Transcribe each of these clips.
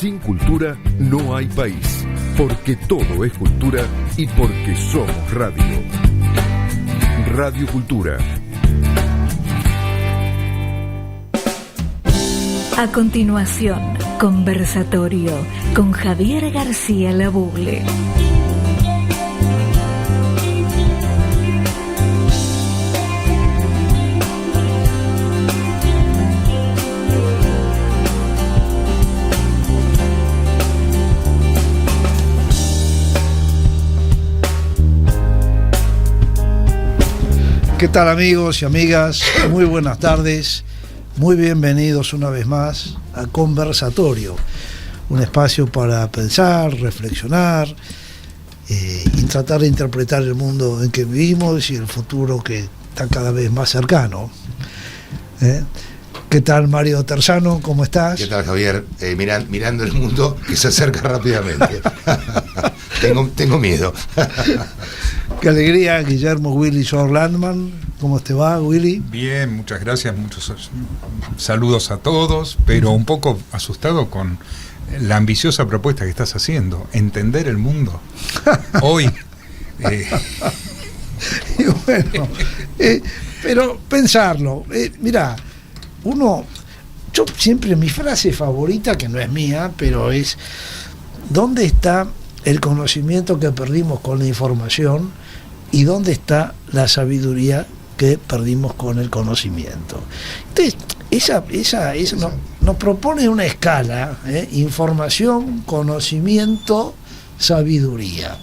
Sin cultura no hay país, porque todo es cultura y porque somos radio. Radio Cultura. A continuación, conversatorio con Javier García Labugle. ¿Qué tal, amigos y amigas? Muy buenas tardes, muy bienvenidos una vez más a Conversatorio, un espacio para pensar, reflexionar y tratar de interpretar el mundo en que vivimos y el futuro que está cada vez más cercano. ¿Qué tal, Mario Terzano? ¿Cómo estás? ¿Qué tal, Javier? Mirando el mundo que se acerca rápidamente. Tengo miedo. Qué alegría, Guillermo Willy Sorlandman. ¿Cómo te va, Willy? Bien, muchas gracias, muchos saludos a todos, pero un poco asustado con la ambiciosa propuesta que estás haciendo, entender el mundo. Hoy. Y bueno, pero pensarlo, mirá, yo siempre, mi frase favorita, que no es mía, pero es: ¿dónde está el conocimiento que perdimos con la información y dónde está la sabiduría que perdimos con el conocimiento? Entonces, esa nos propone una escala, información, conocimiento, sabiduría.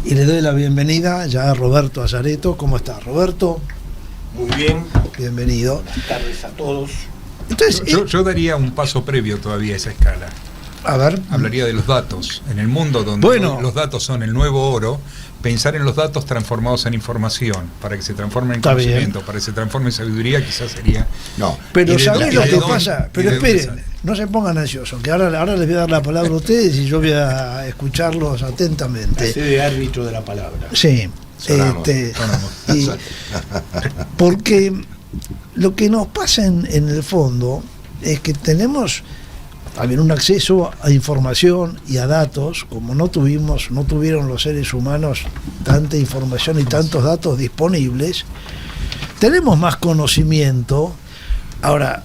Y le doy la bienvenida ya a Roberto Azareto. ¿Cómo estás, Roberto? Muy bien. Bienvenido. Buenas tardes a todos. Entonces, yo daría un paso previo todavía a esa escala. A ver. Hablaría de los datos. En el mundo donde los datos son el nuevo oro, pensar en los datos transformados en información, para que se transformen en conocimiento, para que se transforme en sabiduría, quizás sería... No. Pero ¿sabés lo que pasa? Pero esperen, no se pongan ansiosos, que ahora les voy a dar la palabra a ustedes y yo voy a escucharlos atentamente. Hace de árbitro de la palabra. Sí. Sonamos. Porque lo que nos pasa en el fondo es que tenemos también un acceso a información y a datos, como no tuvieron los seres humanos tanta información y tantos datos disponibles. Tenemos más conocimiento. Ahora,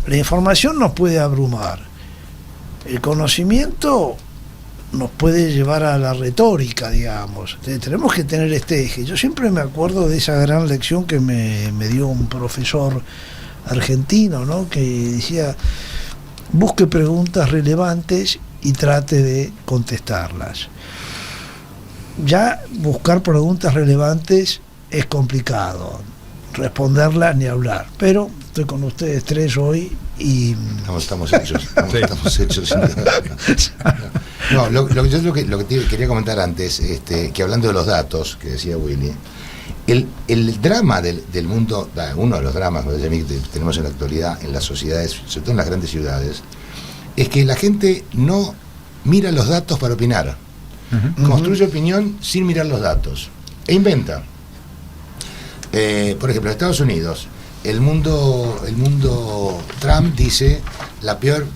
la información nos puede abrumar, el conocimiento nos puede llevar a la retórica, digamos. Tenemos que tener este eje. Yo siempre me acuerdo de esa gran lección que me dio un profesor argentino, ¿no? Que decía: busque preguntas relevantes y trate de contestarlas. Ya buscar preguntas relevantes es complicado, responderlas ni hablar, pero estoy con ustedes tres hoy y... Estamos hechos. Estamos hechos. No, lo que quería comentar antes, que hablando de los datos, que decía Willy, el drama del mundo, uno de los dramas que tenemos en la actualidad en las sociedades, sobre todo en las grandes ciudades, es que la gente no mira los datos para opinar. Construye opinión sin mirar los datos e inventa. Por ejemplo, en Estados Unidos, el mundo Trump dice la peor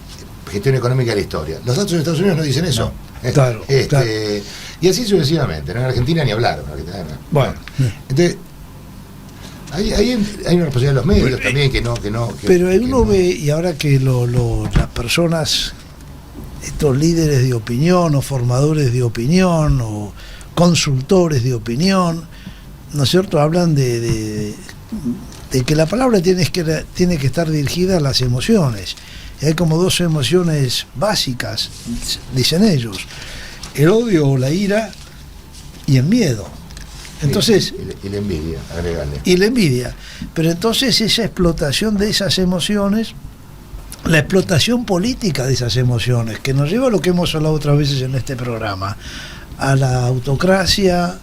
gestión económica de la historia. Los datos de Estados Unidos no dicen eso. No. Claro. Y así sucesivamente. En Argentina ni hablar. Bueno. Entonces, hay una responsabilidad de los medios también que no. Pero uno ve, y ahora que las personas, estos líderes de opinión o formadores de opinión o consultores de opinión, ¿no es cierto?, hablan de que la palabra tiene que estar dirigida a las emociones. Y hay como dos emociones básicas, dicen ellos: el odio o la ira y el miedo. Entonces, y la envidia, agregale. Y la envidia. Pero entonces esa explotación de esas emociones, la explotación política de esas emociones, que nos lleva a lo que hemos hablado otras veces en este programa, a la autocracia,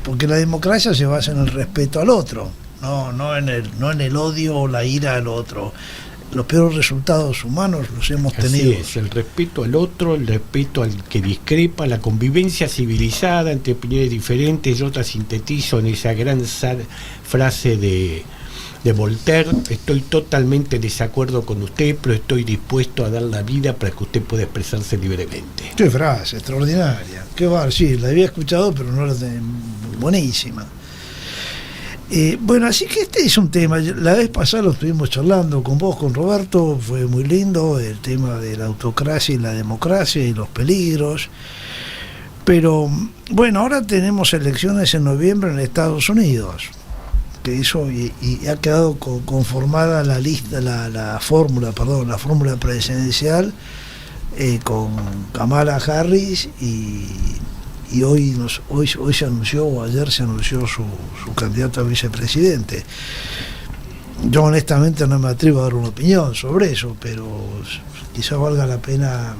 porque la democracia se basa en el respeto al otro, no en el odio o la ira al otro. Los peores resultados humanos los hemos tenido. Así es, el respeto al otro, el respeto al que discrepa, la convivencia civilizada entre opiniones diferentes. Yo otra sintetizo en esa gran frase de de Voltaire: estoy totalmente en desacuerdo con usted, pero estoy dispuesto a dar la vida para que usted pueda expresarse libremente. Qué frase extraordinaria. Qué bar, sí, la había escuchado, pero no era buenísima. Bueno, así que este es un tema. La vez pasada lo estuvimos charlando con vos, con Roberto, fue muy lindo el tema de la autocracia y la democracia y los peligros. Pero bueno, ahora tenemos elecciones en noviembre en Estados Unidos, que eso y ha quedado conformada la lista, la fórmula presidencial con Kamala Harris y hoy se anunció, o ayer se anunció su candidato a vicepresidente. Yo honestamente no me atrevo a dar una opinión sobre eso, pero quizá valga la pena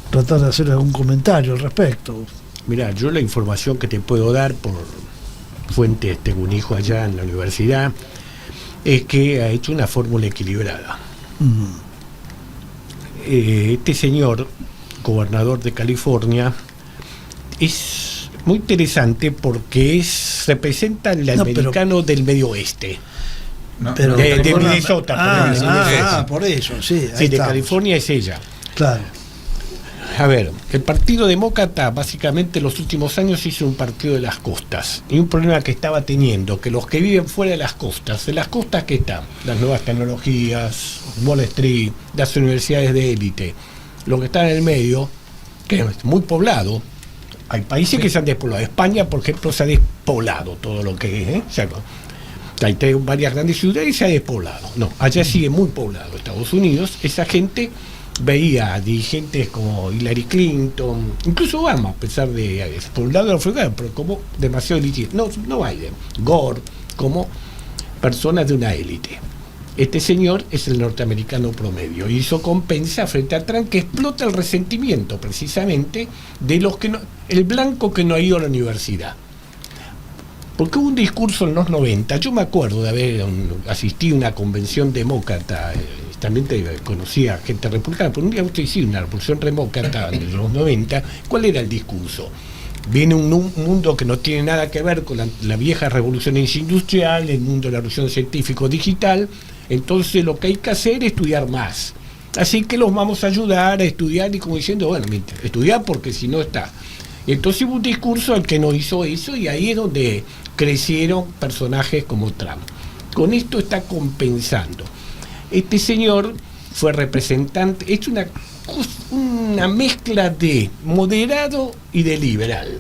tratar de hacer algún comentario al respecto. Mirá, yo la información que te puedo dar por fuentes, tengo un hijo allá en la universidad, es que ha hecho una fórmula equilibrada. Este señor, gobernador de California, es muy interesante porque representa al americano del medio oeste. Pero de Minnesota. Por eso, sí. Sí, de California es ella. Claro. A ver, el Partido Demócrata básicamente en los últimos años hizo un partido de las costas, y un problema que estaba teniendo, que los que viven fuera de las costas que están, las nuevas tecnologías, Wall Street, las universidades de élite, lo que está en el medio, que es muy poblado. Hay países que se han despoblado. España, por ejemplo, se ha despoblado todo lo que es, o sea, hay varias grandes ciudades y se ha despoblado. No, allá sigue muy poblado. Estados Unidos, esa gente veía a dirigentes como Hillary Clinton, incluso Obama, a pesar de por un lado de la Florida, pero como demasiado elitista. No Biden, Gore, como personas de una élite. Este señor es el norteamericano promedio, y eso compensa frente a Trump, que explota el resentimiento precisamente de los que el blanco que no ha ido a la universidad. Porque hubo un discurso en los 90, yo me acuerdo de haber asistido a una convención demócrata, también conocía gente republicana, pero un día usted hizo una revolución demócrata en los 90, ¿cuál era el discurso? Viene un mundo que no tiene nada que ver con la vieja revolución industrial, el mundo de la revolución científico-digital, entonces lo que hay que hacer es estudiar más. Así que los vamos a ayudar a estudiar, y como diciendo, bueno, estudiar porque si no está. Entonces hubo un discurso al que no hizo eso, y ahí es donde crecieron personajes como Trump. Con esto está compensando. Este señor fue representante, es una mezcla de moderado y de liberal.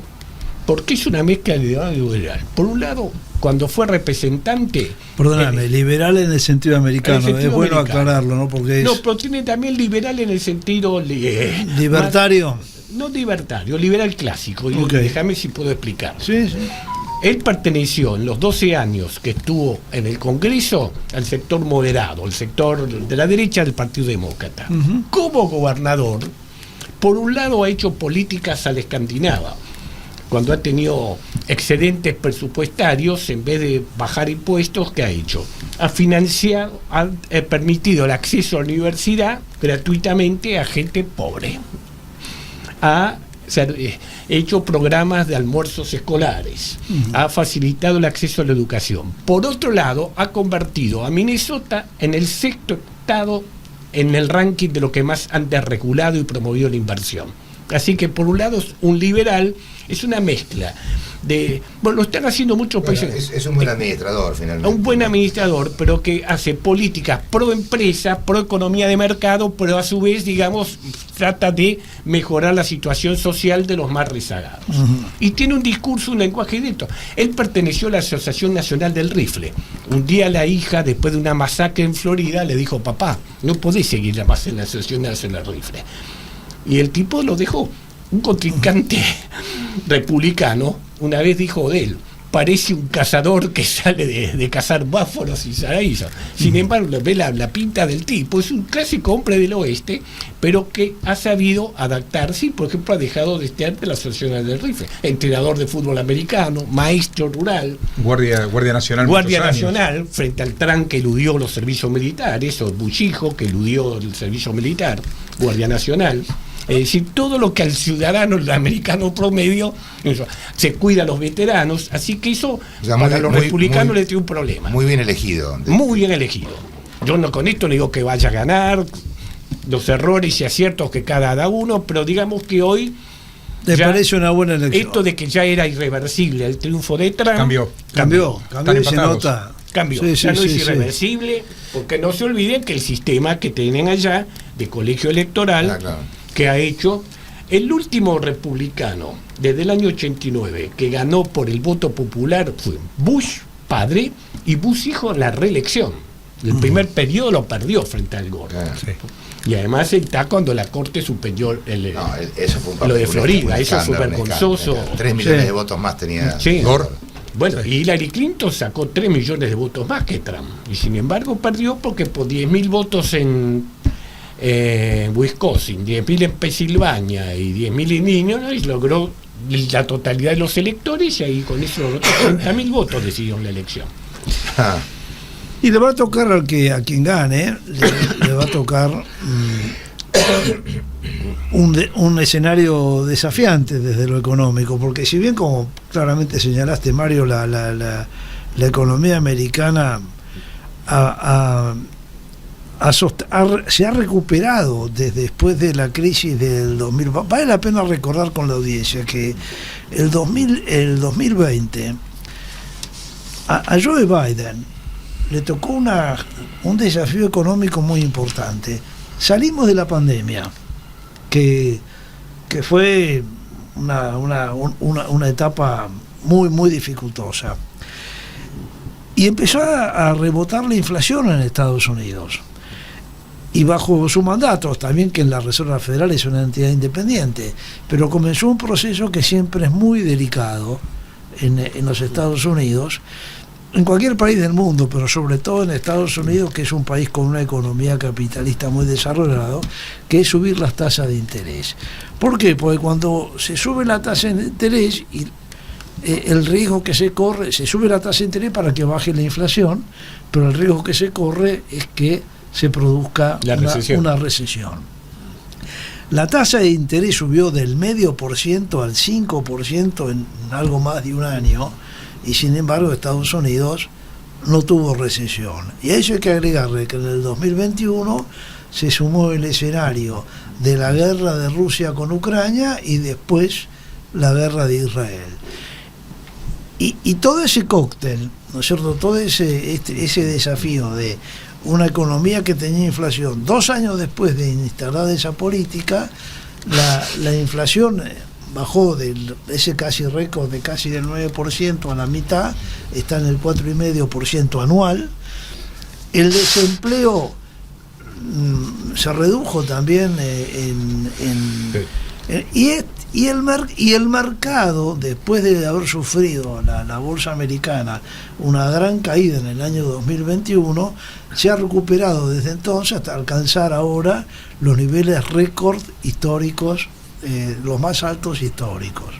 ¿Por qué es una mezcla de liberal y liberal? Por un lado, cuando fue representante... Perdóname, liberal en el sentido americano, es bueno aclararlo, ¿no? Porque no, pero tiene también liberal en el sentido... ¿libertario? No libertario, liberal clásico. Okay. Déjame si puedo explicar. Sí. Él perteneció en los 12 años que estuvo en el Congreso al sector moderado, el sector de la derecha del Partido Demócrata. Como gobernador, por un lado ha hecho políticas a la escandinava. Cuando ha tenido excedentes presupuestarios, en vez de bajar impuestos, ¿qué ha hecho? Ha financiado, ha permitido el acceso a la universidad gratuitamente a gente pobre. Ha hecho programas de almuerzos escolares, ha facilitado el acceso a la educación. Por otro lado, ha convertido a Minnesota en el sexto estado en el ranking de lo que más han desregulado y promovido la inversión. Así que por un lado es un liberal, es una mezcla de... Bueno, lo están haciendo muchos países. Es un buen administrador, finalmente. Un buen administrador, pero que hace políticas pro empresa, pro economía de mercado, pero a su vez, digamos, trata de mejorar la situación social de los más rezagados. Y tiene un discurso, un lenguaje directo. Él perteneció a la Asociación Nacional del Rifle. Un día la hija, después de una masacre en Florida, le dijo: papá, no podés seguir más en la Asociación Nacional del Rifle. Y el tipo lo dejó. Un contrincante republicano una vez dijo de él: parece un cazador que sale de cazar búfalos y zaraízos. Sin embargo, ve la pinta del tipo. Es un clásico hombre del oeste, pero que ha sabido adaptarse y, por ejemplo, ha dejado de estar de la Asociación del Rifle. Entrenador de fútbol americano, maestro rural. Guardia Nacional. Guardia Nacional, frente al Trump que eludió los servicios militares, o Buchijo que eludió el servicio militar, Guardia Nacional. Es decir, todo lo que al ciudadano el americano promedio eso, se cuida a los veteranos, así que eso O sea, para los republicanos muy- les tiene un problema. Muy bien elegido. Muy bien elegido. Yo no con esto no digo que vaya a ganar, los errores y aciertos que cada uno, pero digamos que hoy ¿Te ya parece una buena elección? esto de que ya era irreversible el triunfo de Trump Cambió. Cambió y se empatados. nota. cambió, Sí, ya sí, no es sí, sí. irreversible, porque no se olviden que el sistema que tienen allá de colegio electoral, Ah, claro. que ha hecho el último republicano desde el año 89 que ganó por el voto popular fue Bush padre y Bush hijo en la reelección. El primer periodo lo perdió frente al Gore. Claro. Sí. Y además está cuando la Corte Superior No, eso fue un lo de un Florida, eso es escándalo, súper vergonzoso. 3 millones Sí. de votos más tenía. Sí. Gore. Bueno, y Hillary Clinton sacó 3 millones de votos más que Trump. Y sin embargo perdió porque por 10.000 votos en Wisconsin, 10.000 en Pensilvania y 10.000 en Illinois, logró la totalidad de los electores y ahí con eso logró 30.000 votos decidieron la elección. Ah, Y le va a tocar a quien gane, le va a tocar un escenario desafiante desde lo económico, porque si bien como claramente señalaste, Mario, la economía americana se ha recuperado desde después de la crisis del 2000. Vale la pena recordar con la audiencia que el 2020 a Joe Biden le tocó un desafío económico muy importante. Salimos de la pandemia, que fue una etapa muy, muy dificultosa. Y empezó a rebotar la inflación en Estados Unidos. Y bajo su mandato, también que la Reserva Federal es una entidad independiente, pero comenzó un proceso que siempre es muy delicado en los Estados Unidos, en cualquier país del mundo, pero sobre todo en Estados Unidos, que es un país con una economía capitalista muy desarrollado, que es subir las tasas de interés. ¿Por qué? Porque cuando se sube la tasa de interés y el riesgo que se corre, se sube la tasa de interés para que baje la inflación, pero el riesgo que se corre es que se produzca una recesión. La tasa de interés subió del 0,5% al 5% en algo más de un año, y sin embargo Estados Unidos no tuvo recesión. Y a eso hay que agregarle que en el 2021 se sumó el escenario de la guerra de Rusia con Ucrania y después la guerra de Israel. Y todo ese cóctel, ¿no es cierto?, todo ese desafío de una economía que tenía inflación, 2 años después de instalada esa política, la inflación bajó de ese casi récord de casi del 9% a la mitad, está en el 4,5% anual. El desempleo se redujo también y el mercado, después de haber sufrido la bolsa americana una gran caída en el año 2021, se ha recuperado desde entonces hasta alcanzar ahora los niveles récord históricos, los más altos históricos.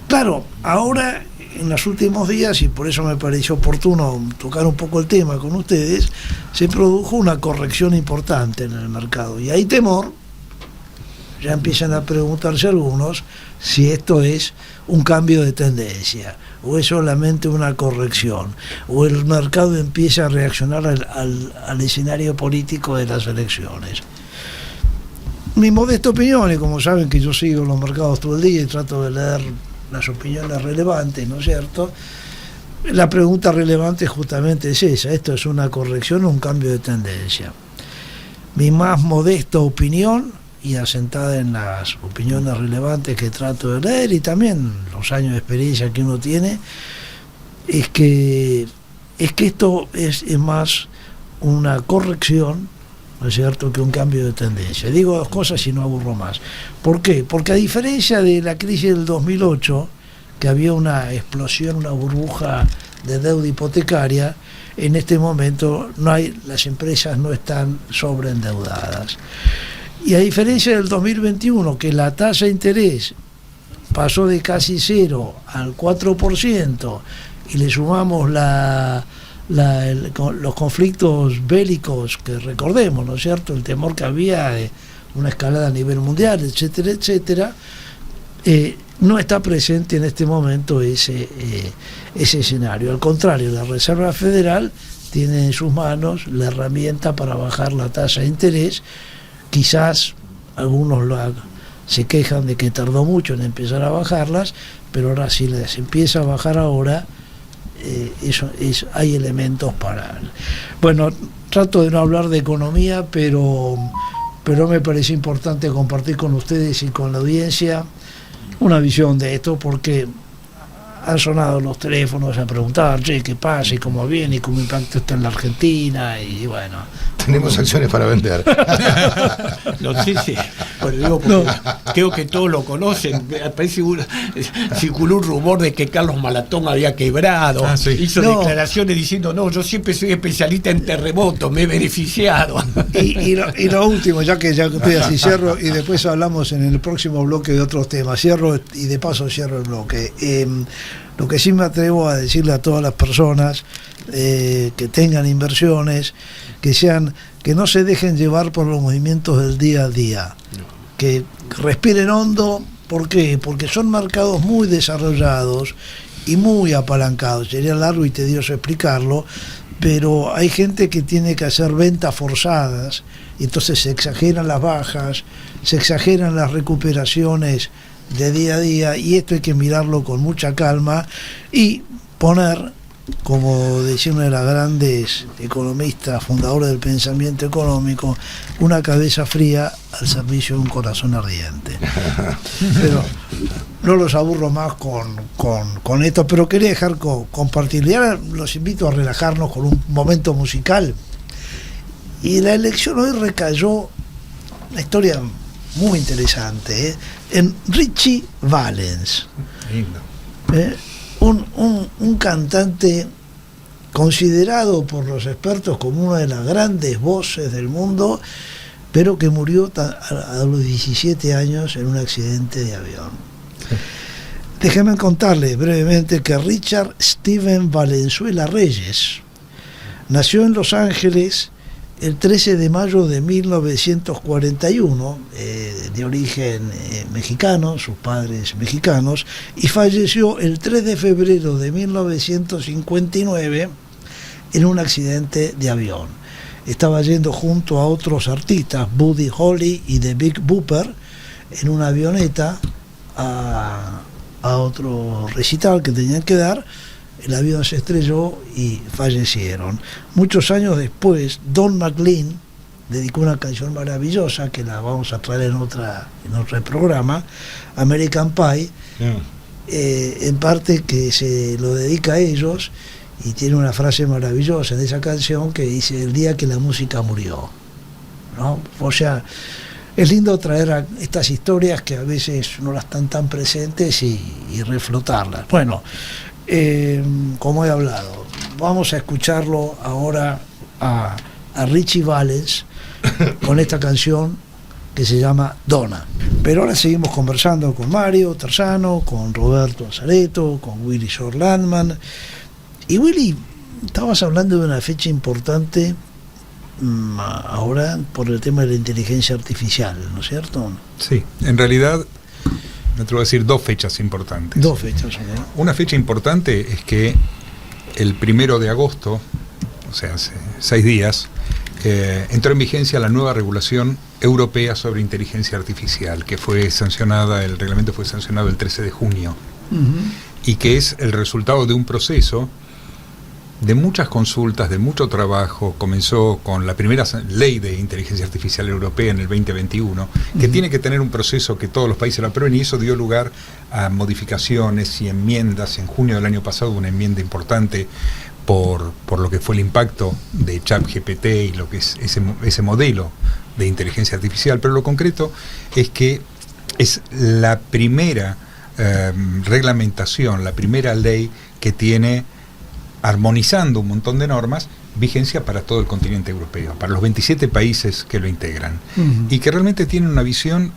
Claro, ahora en los últimos días, y por eso me pareció oportuno tocar un poco el tema con ustedes, se produjo una corrección importante en el mercado y hay temor, ya empiezan a preguntarse algunos si esto es un cambio de tendencia o es solamente una corrección o el mercado empieza a reaccionar al escenario político de las elecciones. Mi modesta opinión, y como saben que yo sigo los mercados todo el día y trato de leer las opiniones relevantes, ¿no es cierto? La pregunta relevante justamente es esa: ¿esto es una corrección o un cambio de tendencia? Mi más modesta opinión, y asentada en las opiniones relevantes que trato de leer y también los años de experiencia que uno tiene, es que esto es más una corrección, ¿no es cierto?, que un cambio de tendencia. Digo 2 cosas y no aburro más. ¿Por qué? Porque a diferencia de la crisis del 2008, que había una explosión, una burbuja de deuda hipotecaria, en este momento las empresas no están sobreendeudadas. Y a diferencia del 2021, que la tasa de interés pasó de casi 0 al 4%, y le sumamos los conflictos bélicos que recordemos, ¿no es cierto?, el temor que había de una escalada a nivel mundial, etcétera, etcétera. No está presente en este momento ese escenario. Al contrario, la Reserva Federal tiene en sus manos la herramienta para bajar la tasa de interés. Quizás algunos se quejan de que tardó mucho en empezar a bajarlas, pero ahora si las empieza a bajar ahora, hay elementos para... Bueno, trato de no hablar de economía, pero me parece importante compartir con ustedes y con la audiencia una visión de esto, porque han sonado los teléfonos a preguntar, che, ¿qué pasa? ¿Y cómo viene? ¿Y cómo impacto está en la Argentina? Y bueno... Tenemos acciones para vender. No, sí. Pero digo, porque creo que todos lo conocen. Parece circuló un rumor de que Carlos Malatón había quebrado. Hizo declaraciones diciendo, no, yo siempre soy especialista en terremotos, me he beneficiado. Y lo último, ya que estoy así, cierro, y después hablamos en el próximo bloque de otros temas. Cierro y de paso cierro el bloque. Lo que sí me atrevo a decirle a todas las personas que tengan inversiones, que no se dejen llevar por los movimientos del día a día, que respiren hondo. ¿Por qué? Porque son mercados muy desarrollados y muy apalancados. Sería largo y tedioso explicarlo, pero hay gente que tiene que hacer ventas forzadas, y entonces se exageran las bajas, se exageran las recuperaciones de día a día, y esto hay que mirarlo con mucha calma y poner, como decía una de las grandes economistas, fundadora del pensamiento económico, una cabeza fría al servicio de un corazón ardiente. Pero no los aburro más con esto, pero quería dejar compartir. Y ahora los invito a relajarnos con un momento musical. Y la elección hoy recayó, una historia muy interesante, en Richie Valens. Un cantante considerado por los expertos como una de las grandes voces del mundo, pero que murió a los 17 años en un accidente de avión. Déjenme contarles brevemente que Richard Steven Valenzuela Reyes nació en Los Ángeles el 13 de mayo de 1941, de origen mexicano, sus padres mexicanos, y falleció el 3 de febrero de 1959 en un accidente de avión. Estaba yendo junto a otros artistas, Buddy Holly y The Big Bopper, en una avioneta a otro recital que tenían que dar. El avión se estrelló y fallecieron. Muchos años después, Don McLean dedicó una canción maravillosa que la vamos a traer en otro programa, American Pie, en parte que se lo dedica a ellos, y tiene una frase maravillosa de esa canción que dice: el día que la música murió, ¿no? O sea, es lindo traer a estas historias que a veces no las están tan presentes y reflotarlas. Bueno, como he hablado, vamos a escucharlo ahora a Richie Valens con esta canción que se llama Donna. Pero ahora seguimos conversando con Mario Terzano, con Roberto Azareto, con Willy Short-Landman. Y Willy, estabas hablando de una fecha importante ahora por el tema de la inteligencia artificial, ¿no es cierto? Sí, en realidad me atrevo a decir dos fechas importantes. Dos fechas, ¿no? Una fecha importante es que el 1 de agosto, o sea, hace 6 días, entró en vigencia la nueva regulación europea sobre inteligencia artificial, que fue sancionada, el reglamento fue sancionado el 13 de junio, y que es el resultado de un proceso de muchas consultas, de mucho trabajo. Comenzó con la primera ley de inteligencia artificial europea en el 2021, que tiene que tener un proceso que todos los países lo aprueben, y eso dio lugar a modificaciones y enmiendas. En junio del año pasado una enmienda importante por lo que fue el impacto de ChatGPT y lo que es ese modelo de inteligencia artificial. Pero lo concreto es que es la primera reglamentación, la primera ley que tiene, armonizando un montón de normas, vigencia para todo el continente europeo, para los 27 países que lo integran, y que realmente tienen una visión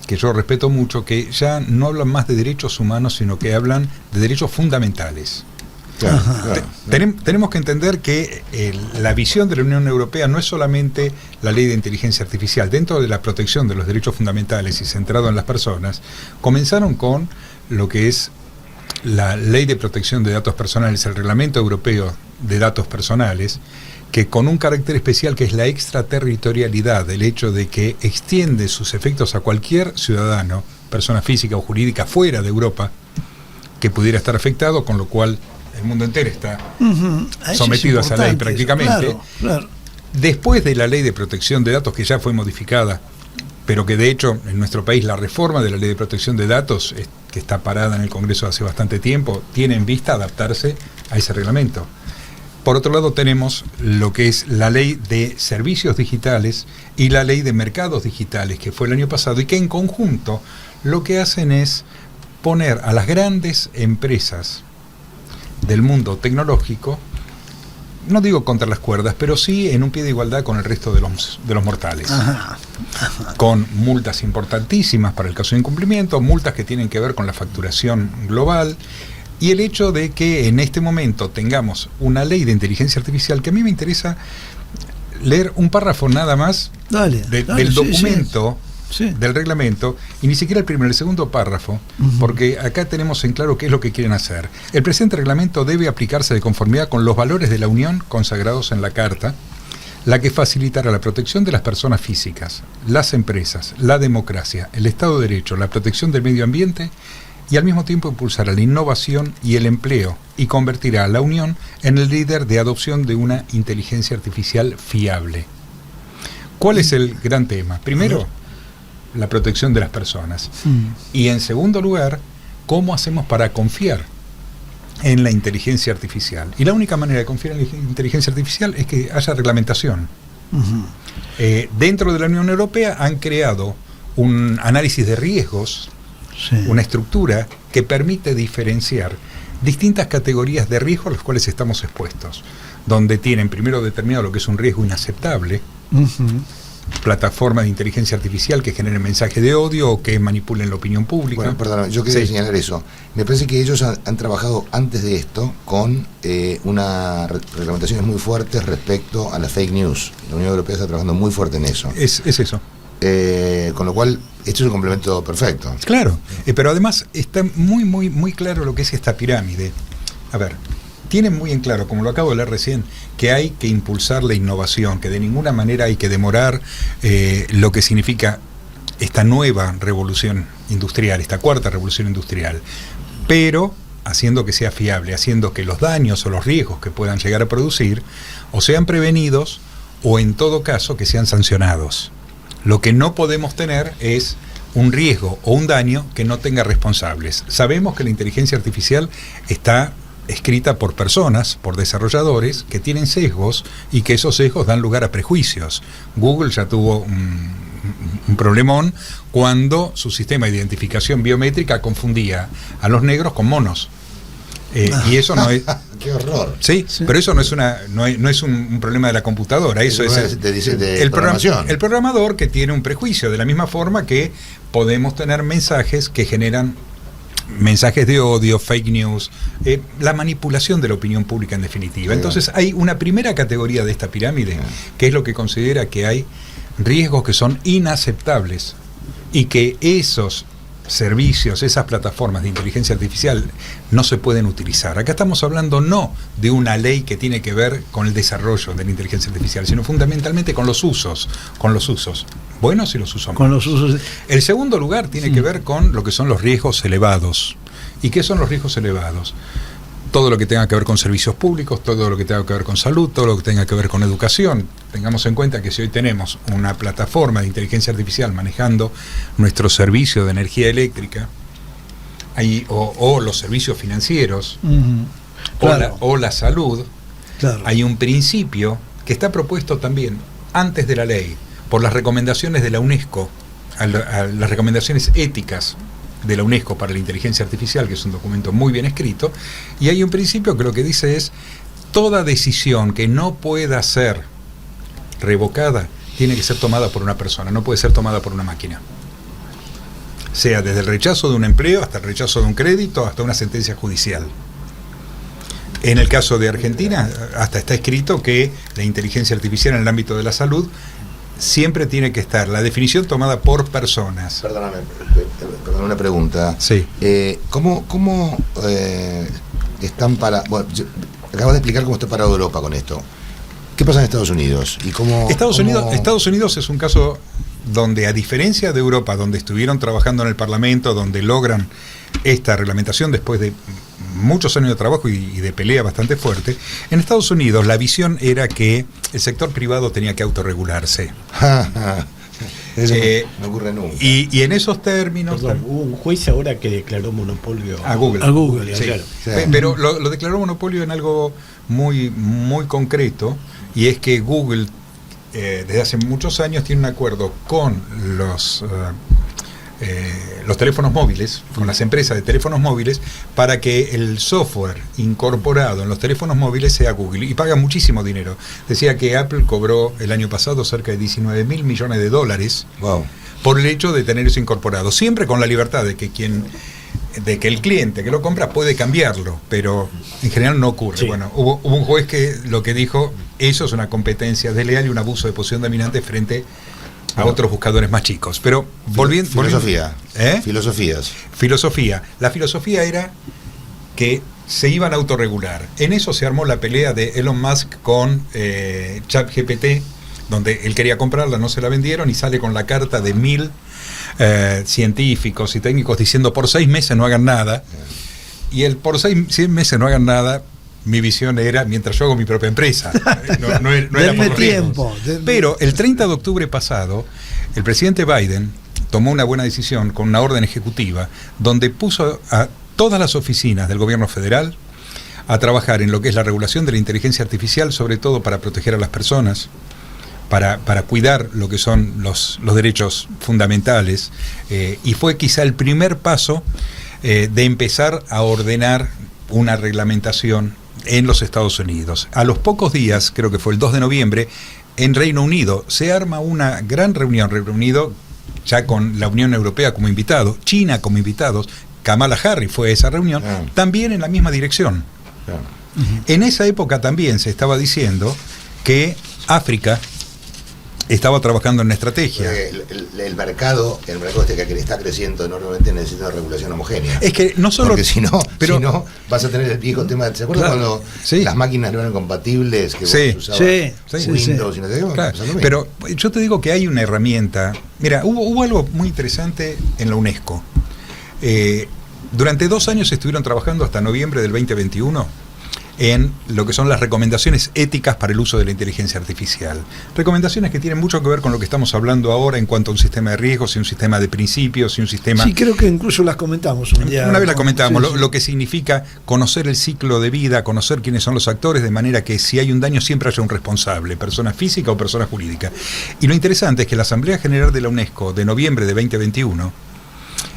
que yo respeto mucho, que ya no hablan más de derechos humanos, sino que hablan de derechos fundamentales. Claro, claro. Tenemos que entender que la visión de la Unión Europea no es solamente la ley de inteligencia artificial. Dentro de la protección de los derechos fundamentales y centrado en las personas, comenzaron con lo que es la ley de protección de datos personales, el reglamento europeo de datos personales, que con un carácter especial que es la extraterritorialidad, el hecho de que extiende sus efectos a cualquier ciudadano, persona física o jurídica fuera de Europa, que pudiera estar afectado, con lo cual el mundo entero está sometido a esa ley prácticamente. Claro. Después de la ley de protección de datos, que ya fue modificada, pero que de hecho en nuestro país la reforma de la ley de protección de datos, que está parada en el Congreso hace bastante tiempo, tiene en vista adaptarse a ese reglamento. Por otro lado tenemos lo que es la ley de servicios digitales y la ley de mercados digitales, que fue el año pasado, y que en conjunto lo que hacen es poner a las grandes empresas del mundo tecnológico, no digo contra las cuerdas, pero sí en un pie de igualdad con el resto de los mortales. Con multas importantísimas para el caso de incumplimiento, multas que tienen que ver con la facturación global, y el hecho de que en este momento tengamos una ley de inteligencia artificial, que a mí me interesa leer un párrafo nada más del documento. Sí. Del reglamento, y ni siquiera el primero, el segundo párrafo, porque acá tenemos en claro qué es lo que quieren hacer. El presente reglamento debe aplicarse de conformidad con los valores de la Unión consagrados en la Carta, la que facilitará la protección de las personas físicas, las empresas, la democracia, el Estado de Derecho, la protección del medio ambiente, y al mismo tiempo impulsará la innovación y el empleo, y convertirá a la Unión en el líder de adopción de una inteligencia artificial fiable. ¿Cuál es el gran tema? Primero, la protección de las personas. Y en segundo lugar, ¿cómo hacemos para confiar en la inteligencia artificial? Y la única manera de confiar en la inteligencia artificial es que haya reglamentación. Dentro de la Unión Europea han creado un análisis de riesgos, una estructura que permite diferenciar distintas categorías de riesgos a los cuales estamos expuestos, donde tienen primero determinado lo que es un riesgo inaceptable, plataformas de inteligencia artificial que generen mensajes de odio o que manipulen la opinión pública. Bueno, perdón, yo quería señalar eso. Me parece que ellos han trabajado antes de esto con reglamentaciones muy fuertes respecto a la fake news. La Unión Europea está trabajando muy fuerte en eso. Es eso. Con lo cual, esto es un complemento perfecto. Claro, pero además está muy claro lo que es esta pirámide. A ver, tienen muy en claro, como lo acabo de leer recién, que hay que impulsar la innovación, que de ninguna manera hay que demorar lo que significa esta nueva revolución industrial, esta cuarta revolución industrial, pero haciendo que sea fiable, haciendo que los daños o los riesgos que puedan llegar a producir o sean prevenidos o en todo caso que sean sancionados. Lo que no podemos tener es un riesgo o un daño que no tenga responsables. Sabemos que la inteligencia artificial está escrita por personas, por desarrolladores que tienen sesgos y que esos sesgos dan lugar a prejuicios. Google ya tuvo un problemón cuando su sistema de identificación biométrica confundía a los negros con monos. Y eso no es... ¡Qué horror! Sí, pero eso no es un problema de la computadora, eso es el programación. El programador que tiene un prejuicio, de la misma forma que podemos tener mensajes que generan mensajes de odio, fake news, la manipulación de la opinión pública en definitiva. Entonces hay una primera categoría de esta pirámide que es lo que considera que hay riesgos que son inaceptables y que esos servicios, esas plataformas de inteligencia artificial no se pueden utilizar. Acá estamos hablando no de una ley que tiene que ver con el desarrollo de la inteligencia artificial, sino fundamentalmente con los usos buenos y los usos malos. El segundo lugar tiene que ver con lo que son los riesgos elevados. ¿Y qué son los riesgos elevados? Todo lo que tenga que ver con servicios públicos, todo lo que tenga que ver con salud, todo lo que tenga que ver con educación. Tengamos en cuenta que si hoy tenemos una plataforma de inteligencia artificial manejando nuestro servicio de energía eléctrica o los servicios financieros o la salud, hay un principio que está propuesto también antes de la ley por las recomendaciones de la UNESCO, a las recomendaciones éticas de la UNESCO para la inteligencia artificial, que es un documento muy bien escrito, y hay un principio que lo que dice es: toda decisión que no pueda ser revocada tiene que ser tomada por una persona, no puede ser tomada por una máquina. Sea desde el rechazo de un empleo hasta el rechazo de un crédito, hasta una sentencia judicial. En el caso de Argentina, hasta está escrito que la inteligencia artificial en el ámbito de la salud siempre tiene que estar la definición tomada por personas. Perdóname, una pregunta. Sí. ¿Cómo están para... Bueno, acabas de explicar cómo está parado Europa con esto. ¿Qué pasa en Estados Unidos? ¿Y cómo, Estados Unidos es un caso donde, a diferencia de Europa, donde estuvieron trabajando en el Parlamento, donde logran esta reglamentación después de muchos años de trabajo y de pelea bastante fuerte, en Estados Unidos la visión era que el sector privado tenía que autorregularse. Eso no ocurre nunca. Y en esos términos... Perdón, hubo un juez ahora que declaró monopolio a Google. A Google, sí. claro. Sí. Pero lo declaró monopolio en algo muy, muy concreto, y es que Google desde hace muchos años tiene un acuerdo con los teléfonos móviles, con las empresas de teléfonos móviles, para que el software incorporado en los teléfonos móviles sea Google, y paga muchísimo dinero. Decía que Apple cobró el año pasado cerca de $19 mil millones Wow. por el hecho de tener eso incorporado, siempre con la libertad de que el cliente que lo compra puede cambiarlo, pero en general no ocurre. Sí. Bueno, hubo un juez que lo que dijo: eso es una competencia desleal y un abuso de posición dominante frente a otros buscadores más chicos. Pero volviendo... Filosofía. Filosofía. La filosofía era que se iban a autorregular. En eso se armó la pelea de Elon Musk con ChatGPT, donde él quería comprarla, no se la vendieron, y sale con la carta de 1000 científicos y técnicos diciendo: por 6 meses no hagan nada. Y el por 6 meses no hagan nada, mi visión era: mientras yo hago mi propia empresa. No era por Denme los tiempo. riesgos. Pero el 30 de octubre pasado, el presidente Biden tomó una buena decisión con una orden ejecutiva donde puso a todas las oficinas del gobierno federal a trabajar en lo que es la regulación de la inteligencia artificial, sobre todo para proteger a las personas, para cuidar lo que son los derechos fundamentales, y fue quizá el primer paso de empezar a ordenar una reglamentación en los Estados Unidos. A los pocos días, creo que fue el 2 de noviembre, en Reino Unido se arma una gran reunión, Reino Unido ya con la Unión Europea como invitado, China como invitados, Kamala Harris fue a esa reunión, también en la misma dirección. En esa época también se estaba diciendo que África estaba trabajando en una estrategia. El mercado este que está creciendo enormemente necesita una regulación homogénea. Es que no solo... Porque si no vas a tener el viejo tema. ¿Se acuerdan cuando las máquinas no eran compatibles? Que vos usabas Windows y no te digo, claro. Pero yo te digo que hay una herramienta. Mira, hubo algo muy interesante en la UNESCO. Durante 2 años estuvieron trabajando hasta noviembre del 2021 en lo que son las recomendaciones éticas para el uso de la inteligencia artificial. Recomendaciones que tienen mucho que ver con lo que estamos hablando ahora en cuanto a un sistema de riesgos y un sistema de principios y un sistema... Sí, creo que incluso las comentamos un día. Una vez las comentábamos, lo que significa conocer el ciclo de vida, conocer quiénes son los actores, de manera que si hay un daño siempre haya un responsable, persona física o persona jurídica. Y lo interesante es que la Asamblea General de la UNESCO de noviembre de 2021,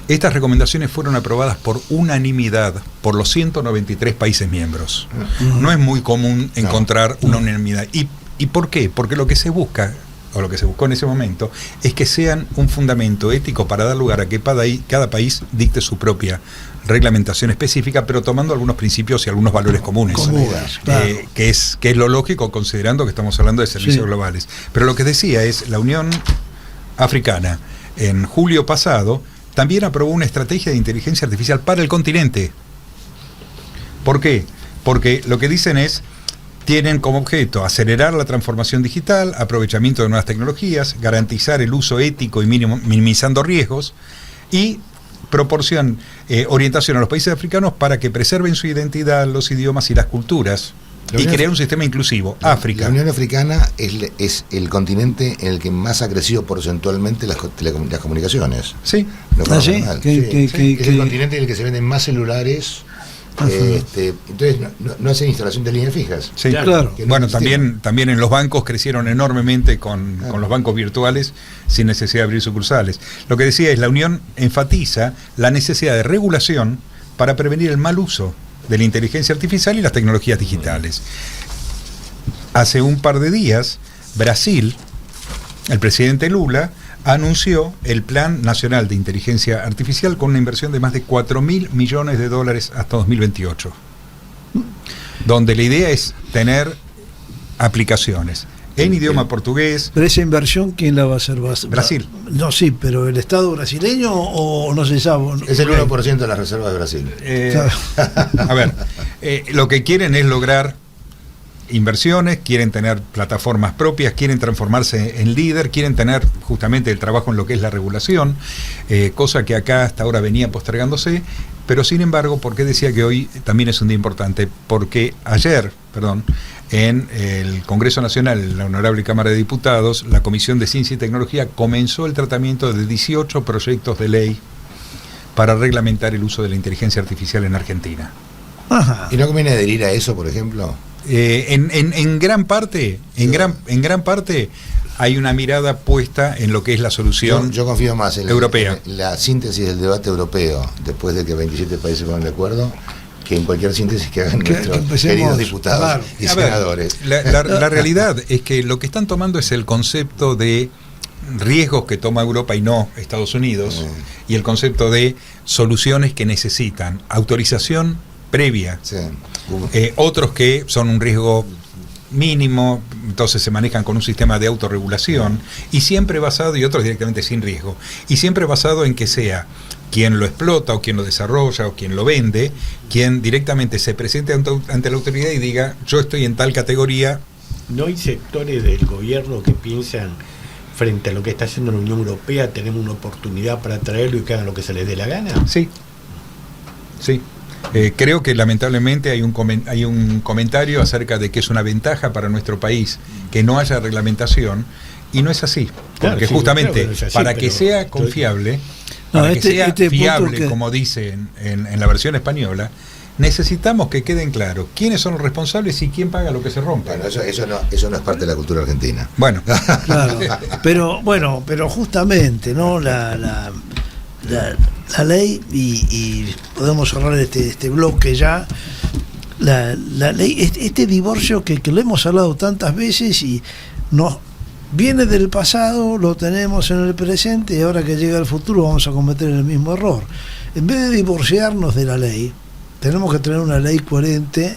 estas recomendaciones fueron aprobadas por unanimidad por los 193 países miembros. No es muy común encontrar una unanimidad. ¿Y por qué? Porque lo que se busca, o lo que se buscó en ese momento, es que sean un fundamento ético para dar lugar a que cada país dicte su propia reglamentación específica, pero tomando algunos principios y algunos valores comunes. Claro. Que es lo lógico, considerando que estamos hablando de servicios globales. Pero lo que decía es, la Unión Africana, en julio pasado, también aprobó una estrategia de inteligencia artificial para el continente. ¿Por qué? Porque lo que dicen es, tienen como objeto acelerar la transformación digital, aprovechamiento de nuevas tecnologías, garantizar el uso ético y minimizando riesgos, y proporcionan orientación a los países africanos para que preserven su identidad, los idiomas y las culturas, y crear un sistema inclusivo. África. La Unión Africana es el continente en el que más ha crecido porcentualmente las comunicaciones. Sí. ¿Ah, sí? Es el continente en el que se venden más celulares. Entonces no hacen instalación de líneas fijas. Sí, claro. Bueno, también en los bancos crecieron enormemente con los bancos virtuales sin necesidad de abrir sucursales. Lo que decía es, la Unión enfatiza la necesidad de regulación para prevenir el mal uso de la inteligencia artificial y las tecnologías digitales. Hace un par de días, Brasil, el presidente Lula, anunció el Plan Nacional de Inteligencia Artificial con una inversión de más de $4.000 millones hasta 2028. donde la idea es tener aplicaciones en idioma portugués. Pero esa inversión, ¿quién la va a hacer? Brasil. No, sí, pero ¿el Estado brasileño o no se sabe? Es el 1% de las reservas de Brasil. A ver, lo que quieren es lograr inversiones, quieren tener plataformas propias, quieren transformarse en líder, quieren tener justamente el trabajo en lo que es la regulación, cosa que acá hasta ahora venía postergándose, pero sin embargo, ¿por qué decía que hoy también es un día importante? Porque ayer, en el Congreso Nacional, en la Honorable Cámara de Diputados, la Comisión de Ciencia y Tecnología comenzó el tratamiento de 18 proyectos de ley para reglamentar el uso de la inteligencia artificial en Argentina. Ajá. ¿Y no conviene adherir a eso, por ejemplo? En gran parte, en gran parte hay una mirada puesta en lo que es la solución yo confío más en europea. En la síntesis del debate europeo, después de que 27 países pongan de acuerdo, que en cualquier síntesis que hagan nuestros queridos diputados y senadores. La realidad es que lo que están tomando es el concepto de riesgos que toma Europa y no Estados Unidos, y el concepto de soluciones que necesitan autorización previa. Sí. Otros que son un riesgo mínimo, entonces se manejan con un sistema de autorregulación, y siempre basado, y otros directamente sin riesgo, y siempre basado en que sea quien lo explota o quien lo desarrolla o quien lo vende, quien directamente se presente ante la autoridad y diga: yo estoy en tal categoría. ¿No hay sectores del gobierno que piensan, frente a lo que está haciendo la Unión Europea, tenemos una oportunidad para traerlo y que hagan lo que se les dé la gana? Sí. Creo que lamentablemente hay un comentario acerca de que es una ventaja para nuestro país que no haya reglamentación, y no es así, porque claro, sí, justamente claro, es así, para que sea confiable, para que sea fiable, como dice en la versión española, necesitamos que queden claros quiénes son los responsables y quién paga lo que se rompa. Bueno, eso no es parte de la cultura argentina. Bueno, claro, pero justamente, ¿no? La ley, y podemos cerrar este bloque ya. La ley, este divorcio que lo hemos hablado tantas veces y nos viene del pasado, lo tenemos en el presente, y ahora que llega el futuro vamos a cometer el mismo error. En vez de divorciarnos de la ley, tenemos que tener una ley coherente,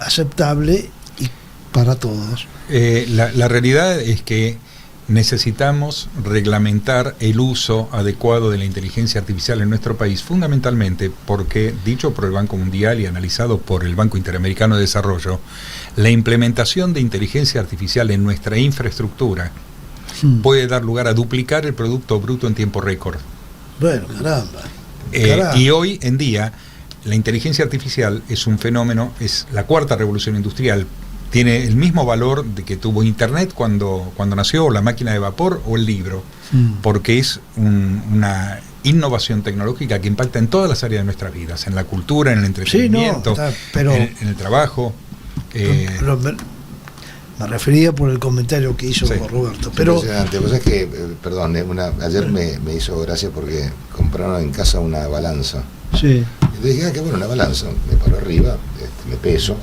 aceptable y para todos. La realidad es que necesitamos reglamentar el uso adecuado de la inteligencia artificial en nuestro país, fundamentalmente porque, dicho por el Banco Mundial y analizado por el Banco Interamericano de Desarrollo, la implementación de inteligencia artificial en nuestra infraestructura puede dar lugar a duplicar el Producto Bruto en tiempo récord. Bueno, caramba. Y hoy en día la inteligencia artificial es un fenómeno, es la cuarta revolución industrial. Tiene el mismo valor de que tuvo Internet cuando nació, o la máquina de vapor o el libro, porque es una innovación tecnológica que impacta en todas las áreas de nuestras vidas, en la cultura, en el entretenimiento, en el trabajo. Pero me refería por el comentario que hizo Roberto. Pero impresionante. Vos sabés que, perdón, ayer me hizo gracia porque compraron en casa una balanza. Sí. Y dije, qué bueno, una balanza. Me paro arriba, me peso.